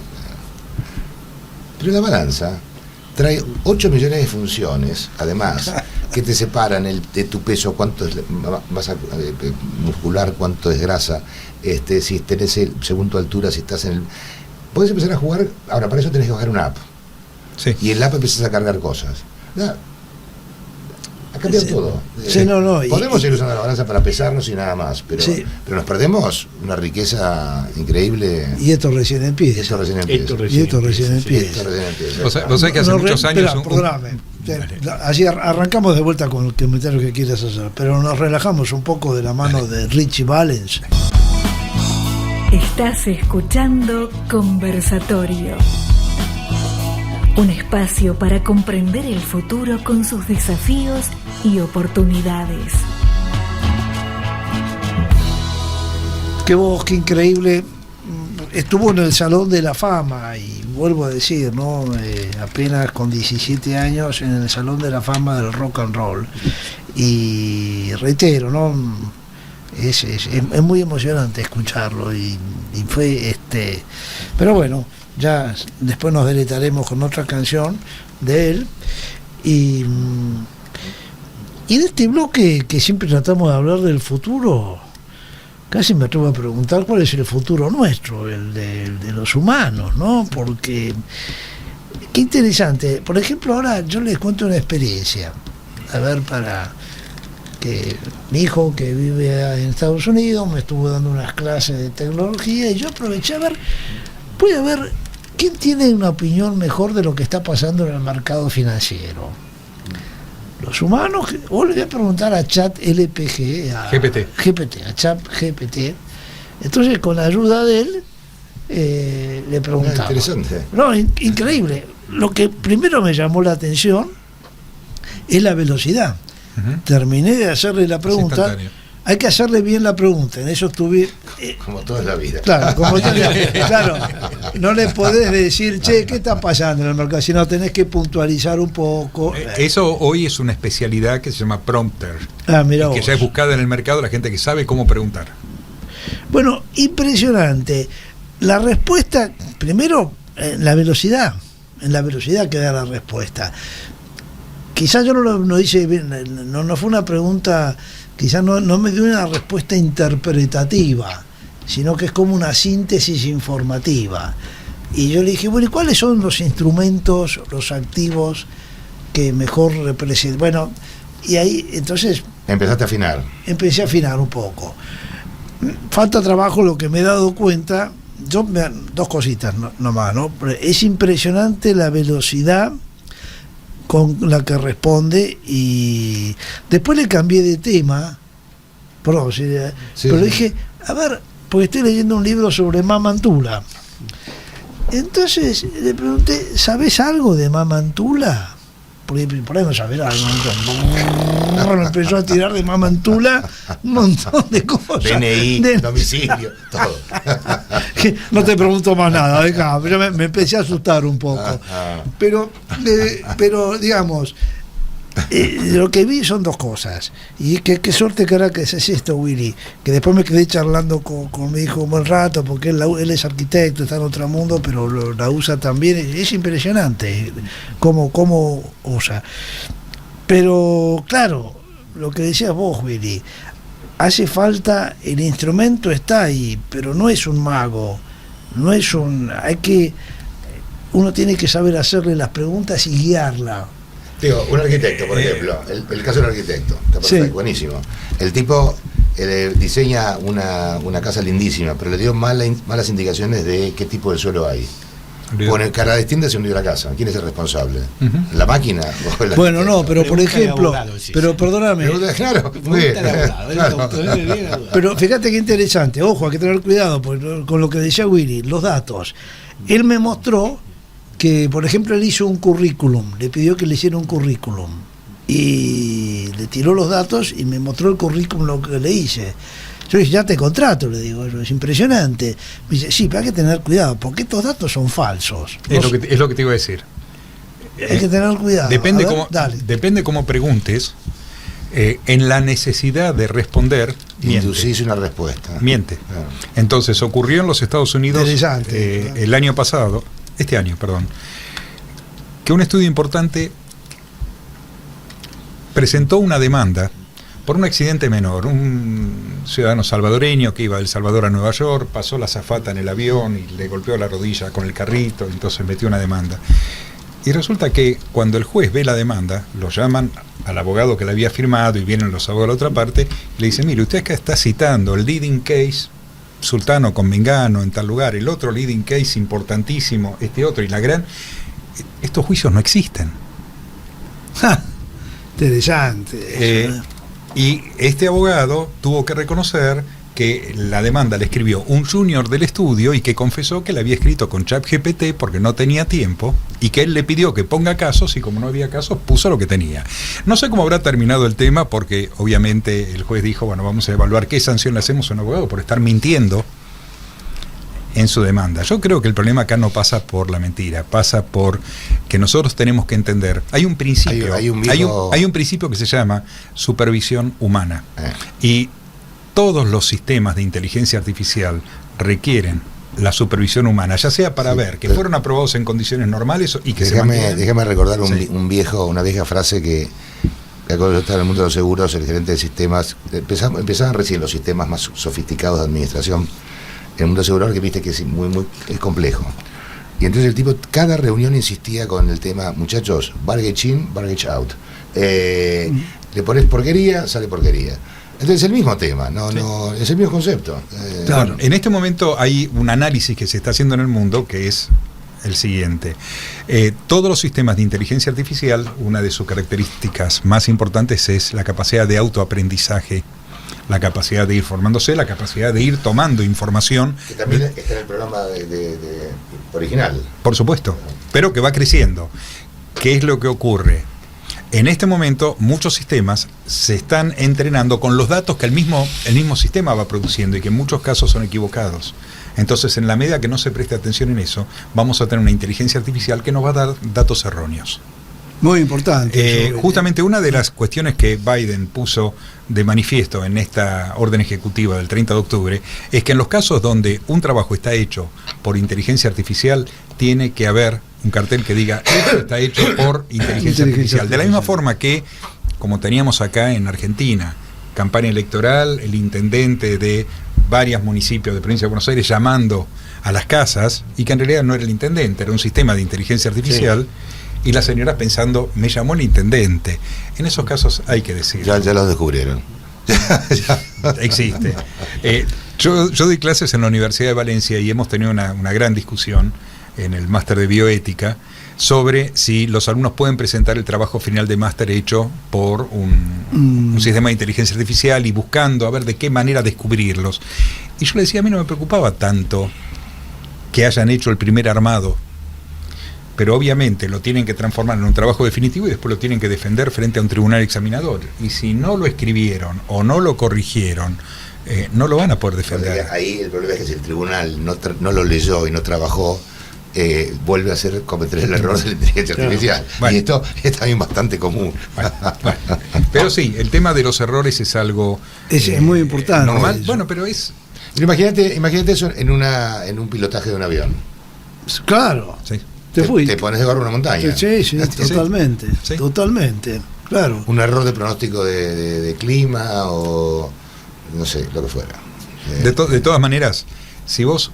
Pero la balanza trae 8 millones de funciones, además, que te separan de tu peso, cuánto es muscular, cuánto es grasa, si tenés según tu altura, si estás en el... Podés empezar a jugar, ahora para eso tenés que bajar una app. Sí. Y en la app empezás a cargar cosas. Ha cambiado todo. Podemos ir usando la balanza para pesarnos y nada más, pero nos perdemos una riqueza increíble. Y esto recién empieza. Esto recién empieza. Vos sabés que hace muchos años... Así arrancamos de vuelta con el comentario que quieras hacer, pero nos relajamos un poco de la mano de Richie Valens. Estás escuchando Conversatorio. Un espacio para comprender el futuro con sus desafíos y oportunidades. Qué voz, qué increíble. Estuvo en el Salón de la Fama, y vuelvo a decir, ¿no? Apenas con 17 años en el Salón de la Fama del Rock and Roll. Y reitero, ¿no? Es muy emocionante escucharlo, y fue pero bueno, ya después nos deleitaremos con otra canción de él, y de este bloque que siempre tratamos de hablar del futuro. casi me atrevo a preguntar cuál es el futuro nuestro, el de los humanos, ¿no? Porque, qué interesante. Por ejemplo, ahora yo les cuento una experiencia. A ver, para que mi hijo que vive en Estados Unidos me estuvo dando unas clases de tecnología y yo aproveché a ver, voy a ver quién tiene una opinión mejor de lo que está pasando en el mercado financiero. Los humanos, o le voy a preguntar a ChatGPT, a ChatGPT. Entonces, con la ayuda de él, le preguntaba. Interesante. No, increíble. Lo que primero me llamó la atención es la velocidad. Terminé de hacerle la pregunta. Hay que hacerle bien la pregunta, en eso estuve... como toda la vida. Claro, claro, no le podés decir, che, ¿qué está pasando en el mercado? Sino tenés que puntualizar un poco. Eso hoy es una especialidad que se llama prompter, mirá que vos. ya es buscada en el mercado, la gente que sabe cómo preguntar. Bueno, impresionante. La respuesta, primero, en la velocidad que da la respuesta. Quizás yo no hice bien, no fue una pregunta, quizás no me dio una respuesta interpretativa, sino que es como una síntesis informativa. Y yo le dije, bueno, ¿y cuáles son los instrumentos, los activos que mejor representan? Bueno, y ahí entonces... Empezaste a afinar. Empecé a afinar un poco. Falta trabajo, lo que me he dado cuenta, dos cositas nomás, ¿no? Es impresionante la velocidad con la que responde, y después le cambié de tema, pero dije, a ver, porque estoy leyendo un libro sobre Mamantula. Entonces le pregunté, ¿sabes algo de Mamantula? Porque por ahí no sabés algo. Me empezó a tirar de Mamantula un montón de cosas. DNI, domicilio, todo. No te pregunto más nada, pero me empecé a asustar un poco. Pero digamos, lo que vi son dos cosas. Y qué suerte que ahora que es esto, Willy, que después me quedé charlando con mi hijo un buen rato, porque él es arquitecto, está en otro mundo, pero la usa también. Es impresionante cómo usa. Pero claro, lo que decías vos, Willy, hace falta, el instrumento está ahí, pero no es un mago, uno tiene que saber hacerle las preguntas y guiarla. Digo, un arquitecto, por ejemplo, el caso del arquitecto, está perfecto, sí. Buenísimo. El tipo diseña una casa lindísima, pero le dio malas indicaciones de qué tipo de suelo hay. Pone cara distinta, se hundió la casa. ¿Quién es el responsable? ¿La máquina? Bueno, no, pero por ejemplo, pero perdóname. Claro, muy bien. Pero fíjate qué interesante, ojo, hay que tener cuidado con lo que decía Willy, los datos. Él me mostró que, por ejemplo, él hizo un currículum, le pidió que le hiciera un currículum y le tiró los datos y me mostró el currículum, lo que le hice. Yo le dije, ya te contrato, le digo, es impresionante. Me dice, sí, pero hay que tener cuidado, porque estos datos son falsos. Es lo que te iba a decir. Hay que tener cuidado. Depende cómo preguntes, en la necesidad de responder, inducís una respuesta. Miente. Claro. Entonces, ocurrió en los Estados Unidos el año pasado, que un estudio importante presentó una demanda por un accidente menor. Un ciudadano salvadoreño que iba de El Salvador a Nueva York, pasó la azafata en el avión y le golpeó la rodilla con el carrito, entonces metió una demanda. Y resulta que cuando el juez ve la demanda, lo llaman al abogado que la había firmado y vienen los abogados de la otra parte, y le dicen, mire, usted acá está citando el leading case, Sultano con Mengano en tal lugar, el otro leading case importantísimo, este otro, y estos juicios no existen. Interesante. Y este abogado tuvo que reconocer que la demanda le escribió un junior del estudio y que confesó que la había escrito con ChatGPT porque no tenía tiempo y que él le pidió que ponga casos y como no había casos puso lo que tenía. No sé cómo habrá terminado el tema porque obviamente el juez dijo, bueno, vamos a evaluar qué sanción le hacemos a un abogado por estar mintiendo en su demanda. Yo creo que el problema acá no pasa por la mentira, pasa por que nosotros tenemos que entender. Hay un principio, hay un principio que se llama supervisión humana. Y todos los sistemas de inteligencia artificial requieren la supervisión humana, ya sea para ver que fueron aprobados en condiciones normales y que déjame recordar una vieja frase que Cuando yo estaba en el mundo de los seguros, el gerente de sistemas, empezaban recién los sistemas más sofisticados de administración en el mundo asegurador, que viste que es es complejo. Y entonces el tipo, cada reunión insistía con el tema, muchachos, baggage in, baggage out. Le pones porquería, sale porquería. Entonces es el mismo tema, no es el mismo concepto. Claro. En este momento hay un análisis que se está haciendo en el mundo que es el siguiente. Todos los sistemas de inteligencia artificial, una de sus características más importantes es la capacidad de autoaprendizaje, la capacidad de ir formándose, la capacidad de ir tomando información. Que también está en el programa original. Por supuesto, pero que va creciendo. ¿Qué es lo que ocurre? En este momento muchos sistemas se están entrenando con los datos que el mismo sistema va produciendo y que en muchos casos son equivocados. Entonces, en la medida que no se preste atención en eso, vamos a tener una inteligencia artificial que nos va a dar datos erróneos. Muy importante. Justamente una de las cuestiones que Biden puso de manifiesto en esta orden ejecutiva del 30 de octubre es que en los casos donde un trabajo está hecho por inteligencia artificial, tiene que haber un cartel que diga esto está hecho por inteligencia artificial. De la misma forma que, como teníamos acá en Argentina, campaña electoral, el intendente de varios municipios de provincia de Buenos Aires llamando a las casas, y que en realidad no era el intendente, era un sistema de inteligencia artificial, y la señora pensando, me llamó el intendente. En esos casos hay que decir. Ya los descubrieron. Existe. Yo doy clases en la Universidad de Valencia y hemos tenido una gran discusión en el máster de bioética sobre si los alumnos pueden presentar el trabajo final de máster hecho por un sistema de inteligencia artificial y buscando a ver de qué manera descubrirlos. Y yo le decía, a mí no me preocupaba tanto que hayan hecho el primer armado, pero obviamente lo tienen que transformar en un trabajo definitivo y después lo tienen que defender frente a un tribunal examinador. Y si no lo escribieron o no lo corrigieron, no lo van a poder defender. Ahí el problema es que si el tribunal no lo leyó y no trabajó, vuelve a cometer el error de la inteligencia artificial. Bueno. Y esto es también bastante común. Bueno. Pero sí, el tema de los errores es algo es muy importante. Normal. Bueno, pero es... Pero imagínate eso en un pilotaje de un avión. Claro. Sí. Te pones de gorro una montaña. Sí, totalmente. Sí. Totalmente, claro. Un error de pronóstico de clima o no sé, lo que fuera. De todas maneras, si vos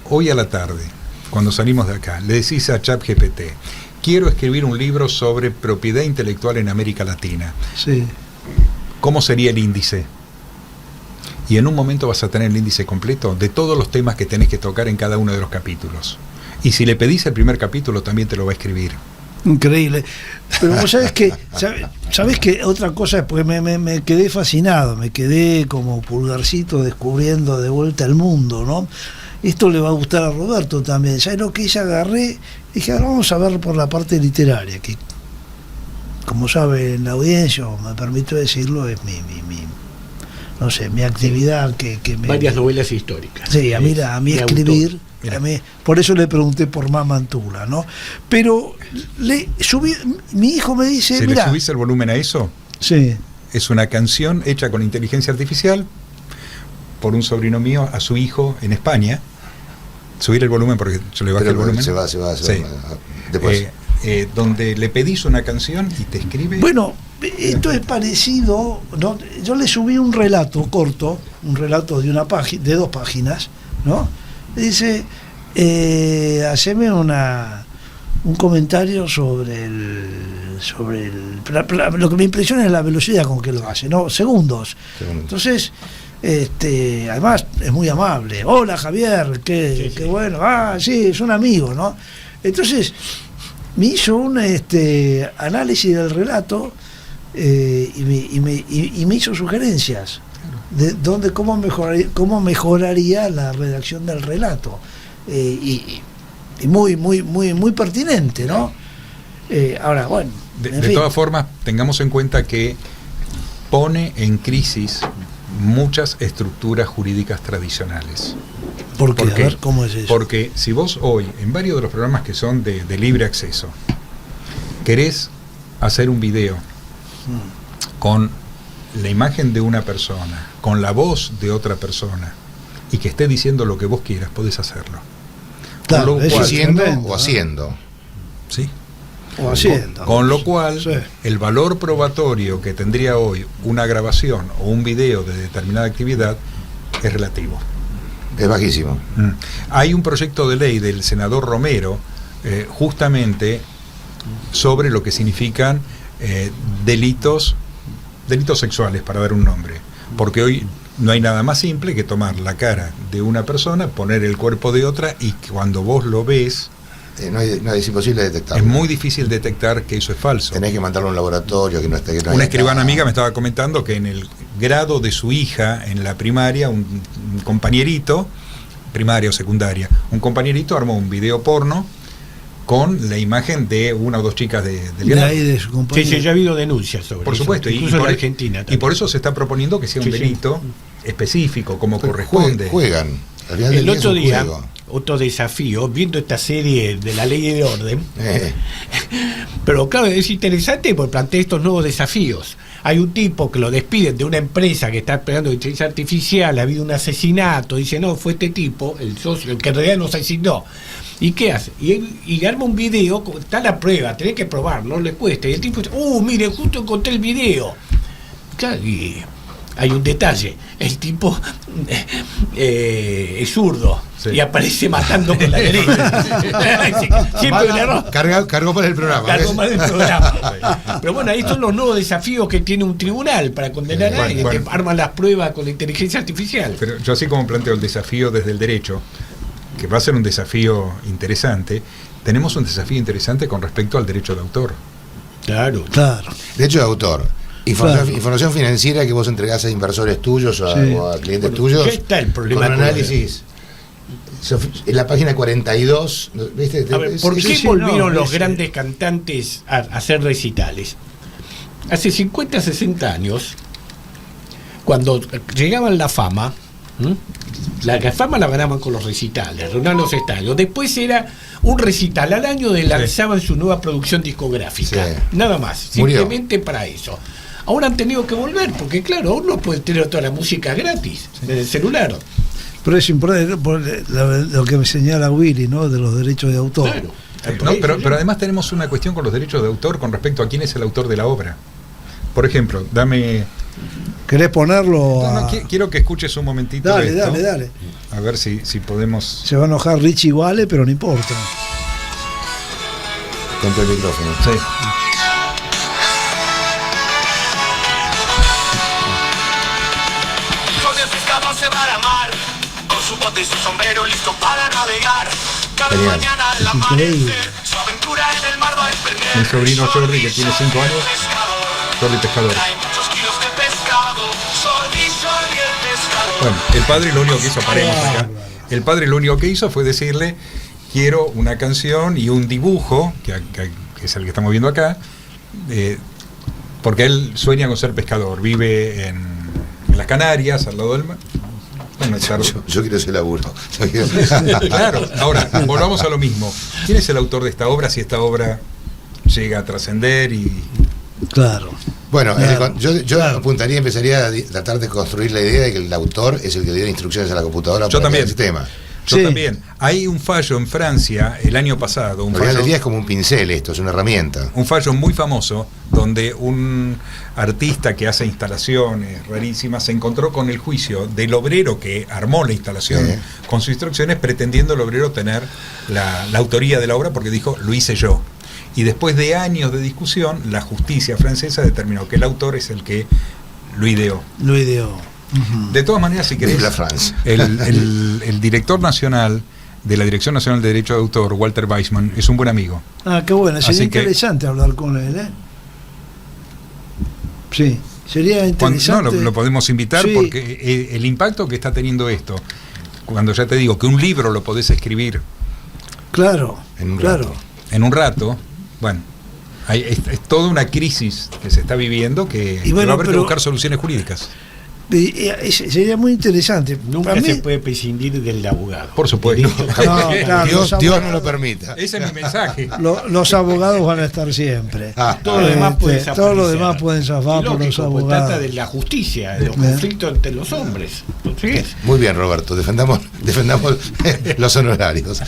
hoy a la tarde, cuando salimos de acá, le decís a ChatGPT, quiero escribir un libro sobre propiedad intelectual en América Latina. Sí. ¿Cómo sería el índice? Y en un momento vas a tener el índice completo de todos los temas que tenés que tocar en cada uno de los capítulos. Y si le pedís el primer capítulo, también te lo va a escribir. Increíble. Pero vos sabés que otra cosa, porque me quedé fascinado, me quedé como pulgarcito descubriendo de vuelta el mundo, ¿no? Esto le va a gustar a Roberto también. ¿Sabes lo que hice? Agarré, dije, ahora vamos a ver por la parte literaria, que como sabe la audiencia, me permito decirlo, es mi actividad que varias novelas históricas. Sí, a mí escribir, por eso le pregunté por Mamantula, ¿no? Pero le subí, mi hijo me dice, ¿se mira, le subís el volumen a eso? Sí. Es una canción hecha con inteligencia artificial por un sobrino mío a su hijo en España. Subir el volumen porque yo le bajé el volumen. Se va. Después. Donde le pedís una canción y te escribe. Bueno, esto es parecido, ¿no? Yo le subí un relato corto, un relato de de 2 páginas, ¿no? Dice, haceme un comentario sobre lo que me impresiona es la velocidad con que lo hace, ¿no? Segundos. Entonces, además es muy amable. Hola Javier, qué bueno. Sí, es un amigo, ¿no? Entonces me hizo un análisis del relato y me hizo sugerencias de cómo mejoraría la redacción del relato, y muy pertinente, ¿no? Ahora, bueno, de todas formas, tengamos en cuenta que pone en crisis muchas estructuras jurídicas tradicionales. ¿Por qué? A ver, ¿cómo es eso? Porque si vos hoy, en varios de los programas que son de libre acceso, querés hacer un video con la imagen de una persona, con la voz de otra persona, y que esté diciendo lo que vos quieras, podés hacerlo. Claro, diciendo o haciendo. ¿Sí? O haciendo. Con lo cual, Sí. el valor probatorio que tendría hoy una grabación o un video de determinada actividad es relativo. Es bajísimo. Hay un proyecto de ley del senador Romero justamente sobre lo que significan delitos sexuales, para dar un nombre. Porque hoy no hay nada más simple que tomar la cara de una persona, poner el cuerpo de otra, y cuando vos lo ves, Es imposible detectarlo. es muy difícil detectar que eso es falso. Tenés que mandarlo a un laboratorio que no esté. Una escribana amiga me estaba comentando que en el grado de su hija en la primaria, un compañerito, primaria o secundaria, un compañerito armó un video porno con la imagen de una o dos chicas del De grado. ahí de su Sí, compañero. sí, ya ha habido denuncias sobre Por eso, supuesto, incluso en por, Argentina. y por eso se está proponiendo que sea un Sí, sí. delito específico, como Pero corresponde. Juegan. Al final del El día es otro un día, juego. otro desafío, viendo esta serie de la ley y de orden, Eh, pero claro, es interesante porque plantea estos nuevos desafíos. Hay un tipo que lo despiden de una empresa que está esperando inteligencia artificial, ha habido un asesinato, dice, no, fue este tipo, el socio, el que en realidad nos asignó. ¿Y qué hace? Y arma un video, está la prueba, tenés que probar, no le cuesta. Y el tipo dice, mire, justo encontré el video. Claro, y hay un detalle, el tipo es zurdo. Sí. Y aparece matando con la derecha. Siempre un error. Cargó para el programa. Cargo ¿ves? más del programa. Pero bueno, ahí son los nuevos desafíos que tiene un tribunal para condenar a alguien. Bueno. Que arman las pruebas con la inteligencia artificial. Pero yo así como planteo el desafío desde el derecho, que va a ser un desafío interesante, tenemos un desafío interesante con respecto al derecho de autor. Claro. Claro. Derecho de autor. Información financiera que vos entregás a inversores tuyos o a clientes tuyos. ¿Qué está el problema Con con análisis. En la página 42, ¿viste? A ver, ¿por qué sí, volvieron no, los ese- grandes cantantes a hacer recitales? Hace 50, 60 años, cuando llegaban la fama, la fama la ganaban con los recitales, reunían los estadios. Después era un recital al año de lanzaban su nueva producción discográfica. Sí. Nada más, Murió. simplemente para eso. Ahora han tenido que volver, porque claro, uno puede tener toda la música gratis desde el celular. Pero es importante por lo que me señala Willy, ¿no? De los derechos de autor. Claro. No, pero además tenemos una cuestión con los derechos de autor con respecto a quién es el autor de la obra. Por ejemplo, ¿Querés ponerlo? quiero que escuches un momentito Dale, esto. dale. A ver si podemos. Se va a enojar Richie Vale, pero no importa. Contra el micrófono. Sí. Con el pescado se va a la mar, con su bote y su sombrero listo para navegar. Cada Genial. mañana al Increíble. amanecer, su aventura en el mar va a emprender. Mi sobrino Jordi, que tiene 5 años, Jordi Pescador. Hay muchos kilos de pescado, Jordi el pescador. Bueno, el padre lo único que hizo, paremos acá. El padre lo único que hizo fue decirle: quiero una canción y un dibujo, que es el que estamos viendo acá, porque él sueña con ser pescador, vive en las Canarias, al lado del mar. Bueno, Yo quiero ese laburo. claro, ahora, volvamos a lo mismo. ¿Quién es el autor de esta obra si esta obra llega a trascender y... Claro. Bueno, Claro. yo apuntaría, empezaría a tratar de construir la idea de que el autor es el que le dio instrucciones a la computadora Yo para también. el sistema. Yo Sí. también. Hay un fallo en Francia el año pasado, Al final del día es como un pincel esto, es una herramienta. un fallo muy famoso donde un artista que hace instalaciones rarísimas se encontró con el juicio del obrero que armó la instalación Sí. con sus instrucciones, pretendiendo el obrero tener la autoría de la obra porque dijo, lo hice yo. Y después de años de discusión, la justicia francesa determinó que el autor es el que lo ideó. Lo ideó. De todas maneras, si querés, Vive la France. el director nacional de la Dirección Nacional de Derecho de Autor, Walter Weissman, es un buen amigo. Ah, qué bueno. Sería Así que- interesante hablar con él, ¿eh? Sí, sería interesante. No, lo podemos invitar Sí. porque el impacto que está teniendo esto, cuando ya te digo que un libro lo podés escribir Claro, En un claro. rato. en un rato, bueno, es toda una crisis que se está viviendo que Y bueno, va a haber que pero- buscar soluciones jurídicas. Sería muy interesante. Nunca Para mí- se puede prescindir del abogado. Por supuesto. No, claro, Dios, los Dios abogados- no lo permita. Ese es mi mensaje. Los abogados van a estar siempre. Todo lo demás puede Todo lo desaparecer. demás pueden zafar Y por los lógico, pues trata abogados. de la justicia, de los conflictos entre los hombres. Entonces, Muy bien, Roberto, defendamos los honorarios.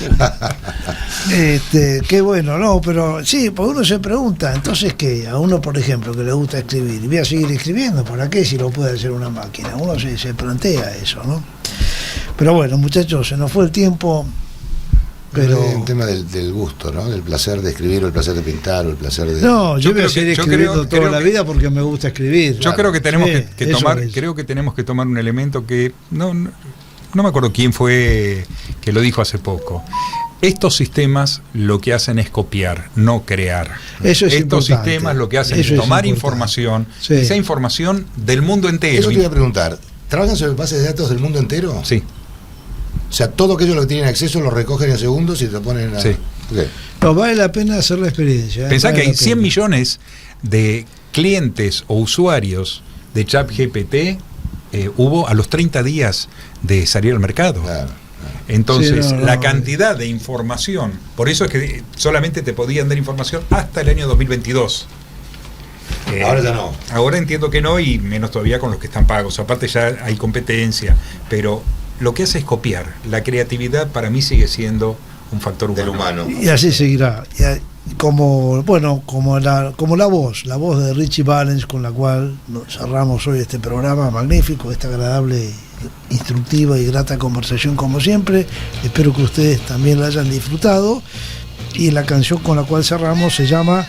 Qué bueno, no, pero sí, porque uno se pregunta, entonces que a uno, por ejemplo, que le gusta escribir, y voy a seguir escribiendo, ¿para qué si lo puede hacer una máquina? Uno se plantea eso, ¿no? Pero bueno, muchachos, se nos fue el tiempo, pero... Es un tema del gusto, ¿no? Del placer de escribir, o el placer de pintar, o el placer de... No, yo voy a creo seguir que- yo escribiendo creo toda la que- vida porque me gusta escribir. Yo creo que tenemos Sí, que eso tomar, es. creo que tenemos que tomar un elemento que no me acuerdo quién fue que lo dijo hace poco. Estos sistemas lo que hacen es copiar, no crear. Eso es Estos importante. sistemas lo que hacen Eso es es tomar importante. información, Sí. esa información del mundo entero. Eso te iba a preguntar. ¿Trabajan sobre bases de datos del mundo entero? Sí, O sea, todo aquello a lo que tienen acceso lo recogen en segundos y te lo ponen a... Sí. Ok. No, vale la pena hacer la experiencia. pensá vale que hay la 100 pena. millones de clientes o usuarios de ChatGPT hubo a los 30 días de salir al mercado. Claro. Entonces, Sí, no, la no. cantidad de información, por eso es que solamente te podían dar información hasta el año 2022. Ahora ya no. Ahora entiendo que no, y menos todavía con los que están pagos. Aparte ya hay competencia, pero lo que hace es copiar. La creatividad para mí sigue siendo un factor humano. Del humano. Y así seguirá. Como la voz de Richie Valens, con la cual cerramos hoy este programa magnífico, esta agradable, instructiva y grata conversación como siempre. Espero que ustedes también la hayan disfrutado. Y la canción con la cual cerramos se llama